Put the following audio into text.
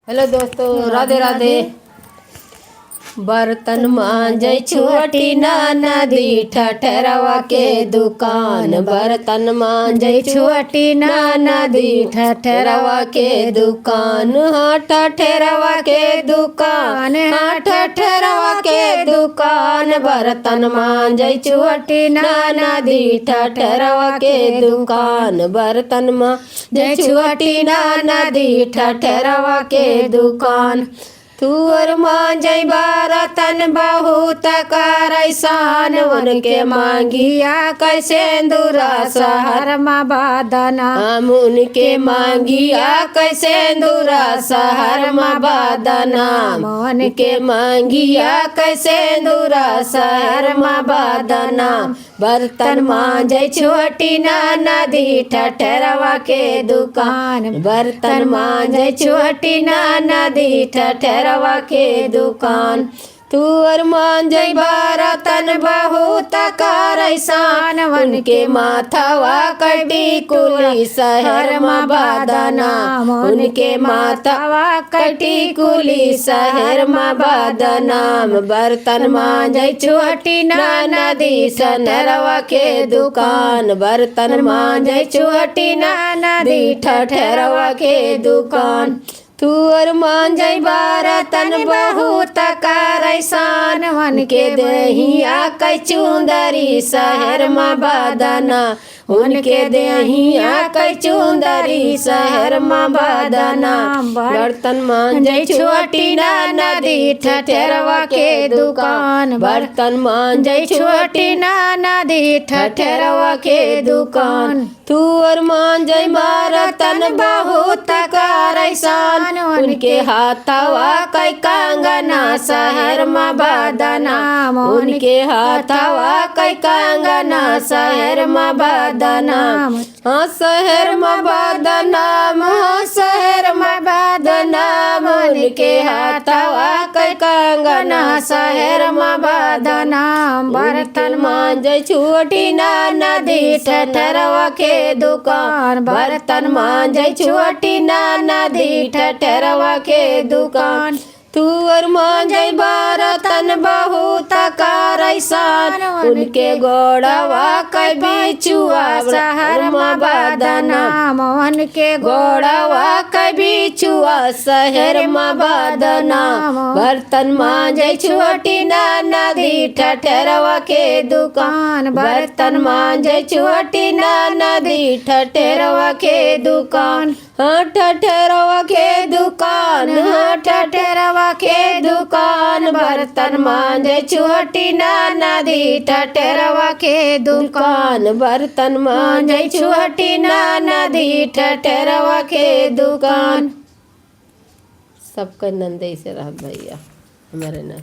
Hello दोस्तों, राधे राधे। बर्तन मांजे छोटी नदी ठठरवा के दुकान। बर्तन मांजे छोटी नदी ठठरवा के दुकान। हाँ ठठरवा के दुकान, हाँ ठठरवा के दुकान। बर्तन मांजे छोटी नदी ठठरवा के दुकान। बर्तन मांजे छोटी नदी ठठरवा के दुकान। तुअर मांझै बरतन बहुत करैसान। उनके मांगिया कैसे दूरा शहर में बादना। हम उनके मांगिया कैसे दूरा शहर में बादना। उनके मांगिया कैसे दूरा शहर में बादना। बर्तन मांझै छोटी नदी ठठरवा के दुकान। बर्तन मांझै छोटी नदी ठठरवा के दुकान। तुअर मांझै बरतन बहुत करैसान। उनके माथवा कटी कुली शहर में बादना। उनके माथवा कटी कुली शहर में बादना। बर्तन मांझै छोटी नदी सनरवा के दुकान। बर्तन मांझै छोटी नदी ठठरवा के दुकान। तुअर मांझै बरतन बहुत करैसान। उनके दहिया कै चुंदरी शहर में बादना। उनके दहिया कै चुंदरी शहर में बादना। बर्तन मांझै छोटी नदी ठठरवा के दुकान। बर्तन मांझै छोटी नदी ठठरवा के दुकान। तुअर मांझै बरतन बहुत करैसान। उनके हाथवा कै कंगना शहर में बादना। उनके हाथवा कै कंगना शहर में बादना। हाँ शहर में बादना, हाँ शहर में बादना। उनके हाथवा कै कंगना शहर में बादना। बर्तन मांझै छोटी नदी ठठरवा के दुकान। बर्तन मांझै छोटी नदी ठठरवा के दुकान। तुअर मांझै बरतन बहुत करैसान। उनके गोड़वा कै बिचुआ शहर में बादना। उनके गोड़वा कै बिचुआ शहर में बादना। बर्तन मांझै छोटी नदी ठठरवा के दुकान। बर्तन मांझै छोटी नदी ठठरवा के दुकान। हाँ ठठरवा के दुकान, हाँ ठठरवा के दुकान। बर्तन मांझै छोटी नदी ठठरवा के दुकान। बर्तन मांझै छोटी नदी ठठरवा के दुकान। सबका नंदे से रह भैया हमारे ना।